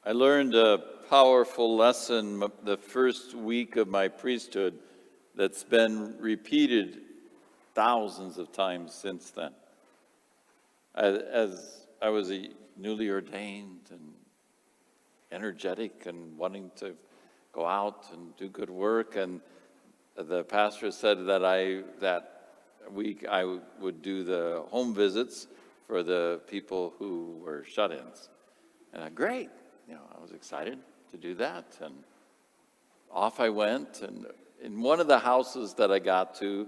I learned a powerful lesson the first week of my priesthood that's been repeated thousands of times since then. As I was newly ordained and energetic and wanting to go out and do good work, and the pastor said that week I would do the home visits for the people who were shut-ins. And great, I was excited to do that, and off I went. And in one of the houses that I got to,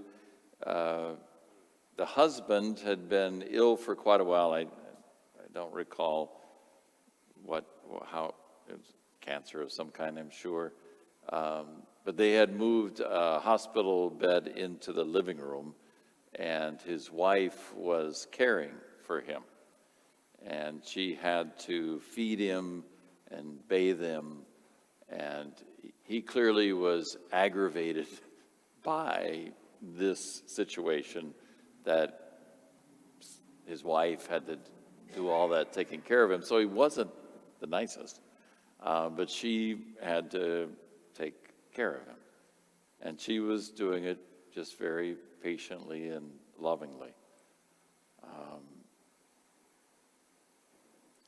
the husband had been ill for quite a while. I don't recall how it was cancer of some kind, I'm sure. But they had moved a hospital bed into the living room, and his wife was caring for him. And she had to feed him and bathe him, and he clearly was aggravated by this situation that his wife had to do all that taking care of him. So he wasn't the nicest, but she had to take care of him. And she was doing it just very patiently and lovingly.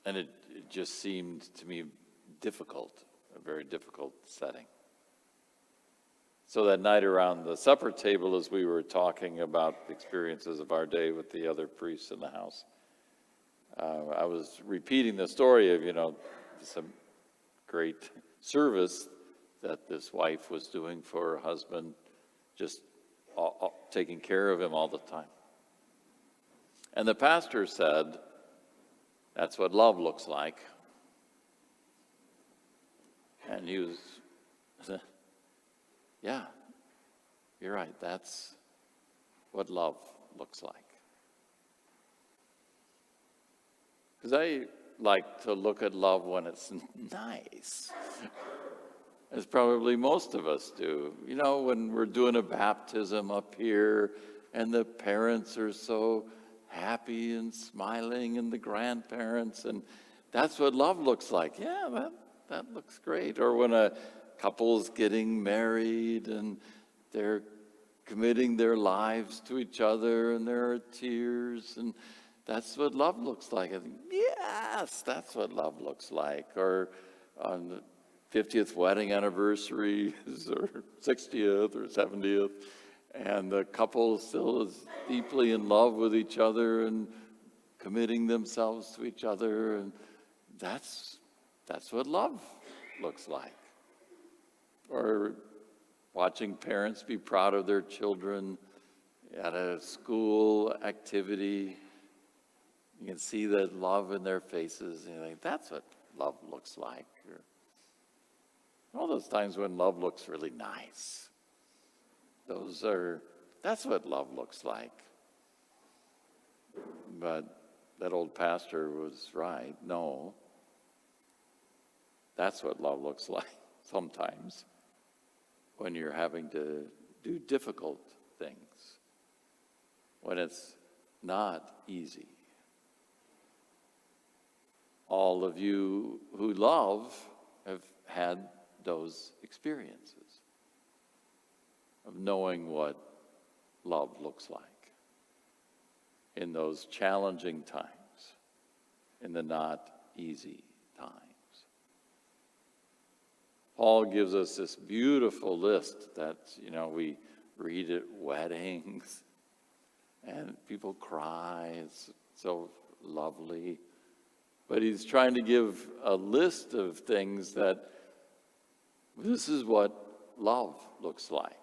And it just seemed to me difficult, a very difficult setting. So that night around the supper table, as we were talking about the experiences of our day with the other priests in the house, I was repeating the story of, some great service that this wife was doing for her husband, just taking care of him all the time. And the pastor said, "That's what love looks like." And he was, yeah, you're right, that's what love looks like. Because I like to look at love when it's nice, as probably most of us do. When we're doing a baptism up here, and the parents are so happy and smiling, and the grandparents, and that's what love looks like. Yeah, that looks great. Or when a couple's getting married and they're committing their lives to each other, and there are tears, and that's what love looks like. I think, yes, that's what love looks like. Or on the 50th wedding anniversaries, or 60th or 70th, and the couple still is deeply in love with each other and committing themselves to each other, and that's what love looks like. Or watching parents be proud of their children at a school activity. You can see the love in their faces, and you think, that's what love looks like. Or all those times when love looks really nice. That's what love looks like. But that old pastor was right. No, that's what love looks like sometimes, when you're having to do difficult things, when it's not easy. All of you who love have had those experiences of knowing what love looks like in those challenging times, in the not easy times. Paul gives us this beautiful list that, we read at weddings, and people cry. It's so lovely. But he's trying to give a list of things that this is what love looks like.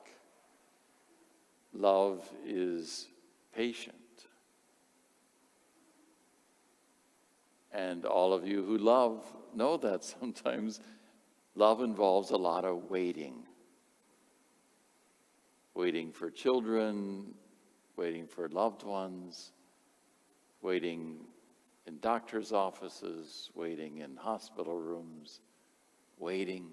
Love is patient. And all of you who love know that sometimes love involves a lot of waiting. Waiting for children, waiting for loved ones, waiting in doctor's offices, waiting in hospital rooms, waiting.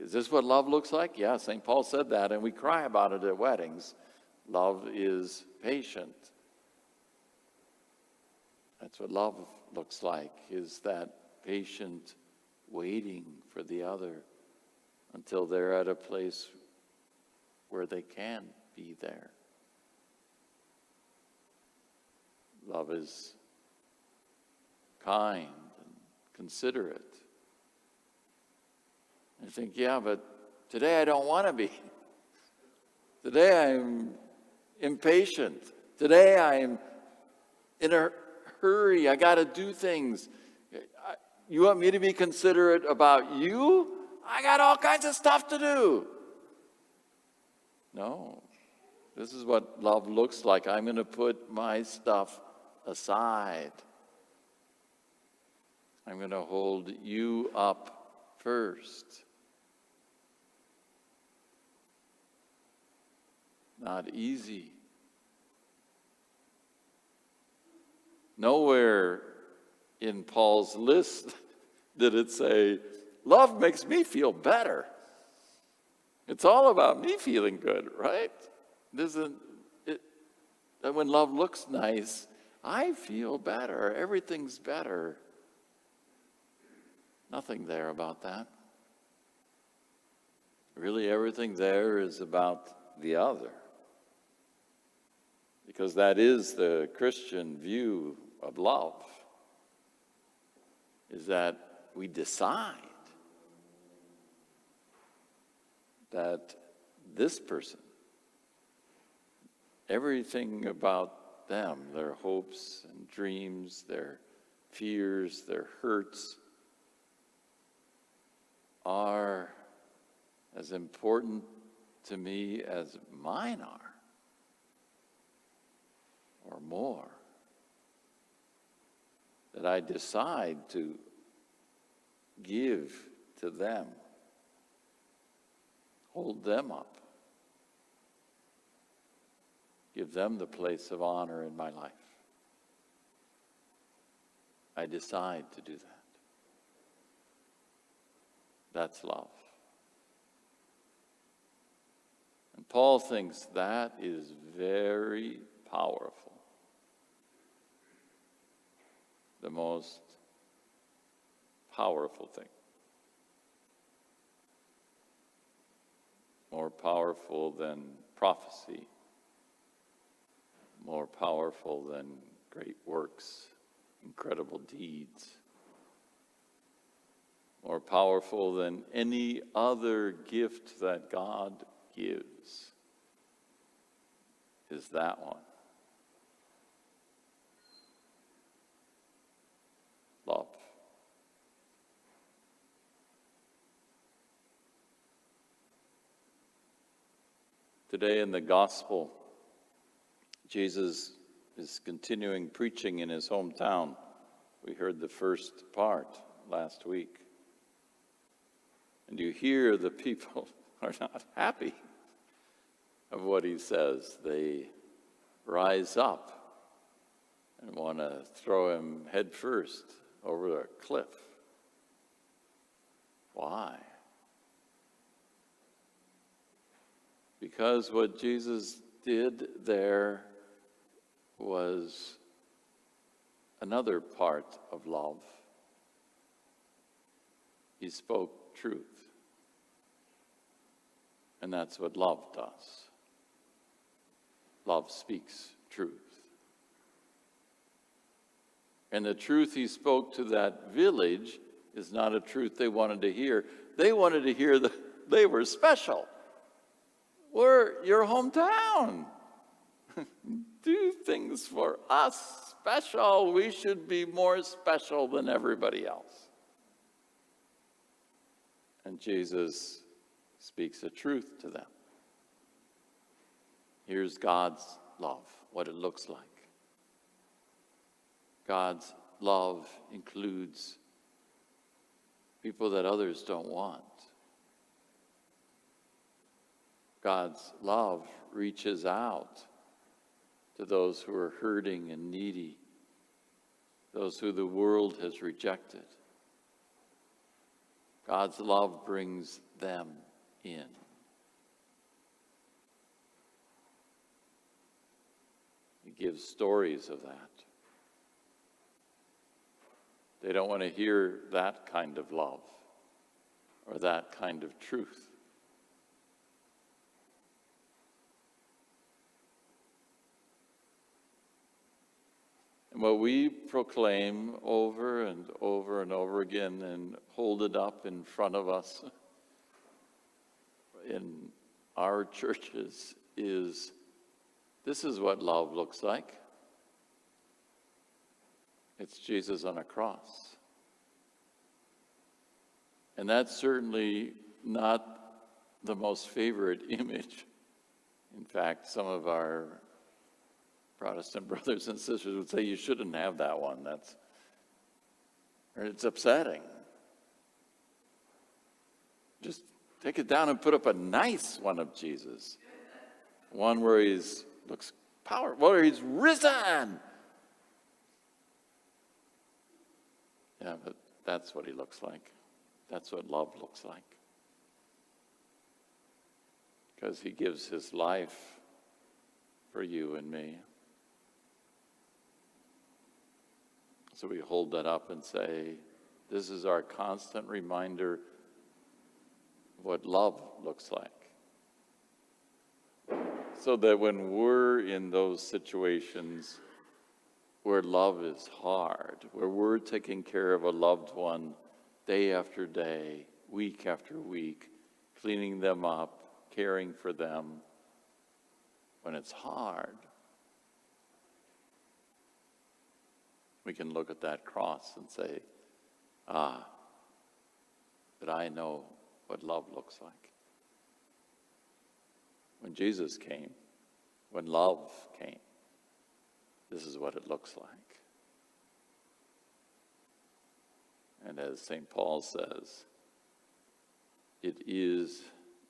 Is this what love looks like? Yeah, St. Paul said that, and we cry about it at weddings. Love is patient. That's what love looks like, is that patient waiting for the other until they're at a place where they can be there. Love is kind and considerate. I think, yeah, but today I don't want to be. Today I'm impatient. Today I'm in a hurry. I got to do things. You want me to be considerate about you? I got all kinds of stuff to do. No. This is what love looks like. I'm going to put my stuff aside. I'm going to hold you up first. Not easy. Nowhere in Paul's list did it say, love makes me feel better. It's all about me feeling good, right? When love looks nice, I feel better. Everything's better. Nothing there about that. Really, everything there is about the other. Because that is the Christian view of love, is that we decide that this person, everything about them, their hopes and dreams, their fears, their hurts, are as important to me as mine are, or more. That I decide to give to them, hold them up, give them the place of honor in my life. I decide to do that. That's love. And Paul thinks that is very powerful. The most powerful thing. More powerful than prophecy. More powerful than great works, incredible deeds. More powerful than any other gift that God gives is that one. Love. Today in the gospel, Jesus is continuing preaching in his hometown. We heard the first part last week. And you hear the people are not happy of what he says. They rise up and want to throw him headfirst over a cliff. Why? Because what Jesus did there was another part of love. He spoke truth. And that's what love does. Love speaks truth. And the truth he spoke to that village is not a truth they wanted to hear. They wanted to hear that they were special. We're your hometown. Do things for us special. We should be more special than everybody else. And Jesus speaks the truth to them. Here's God's love, what it looks like. God's love includes people that others don't want. God's love reaches out to those who are hurting and needy, those who the world has rejected. God's love brings them in. He gives stories of that. They don't want to hear that kind of love or that kind of truth. And what we proclaim over and over and over again and hold it up in front of us in our churches is, this is what love looks like. It's Jesus on a cross. And that's certainly not the most favorite image. In fact, some of our Protestant brothers and sisters would say you shouldn't have that one. It's upsetting. Just take it down and put up a nice one of Jesus. One where looks powerful, where he's risen. Yeah, but that's what he looks like. That's what love looks like. Because he gives his life for you and me. So we hold that up and say, this is our constant reminder of what love looks like. So that when we're in those situations where love is hard, where we're taking care of a loved one day after day, week after week, cleaning them up, caring for them, when it's hard, we can look at that cross and say, that I know what love looks like. When Jesus came, when love came, this is what it looks like. And as St. Paul says, it is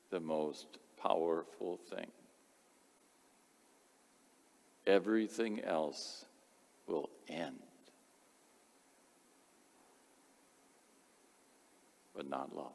the most powerful thing. Everything else will end, but not love.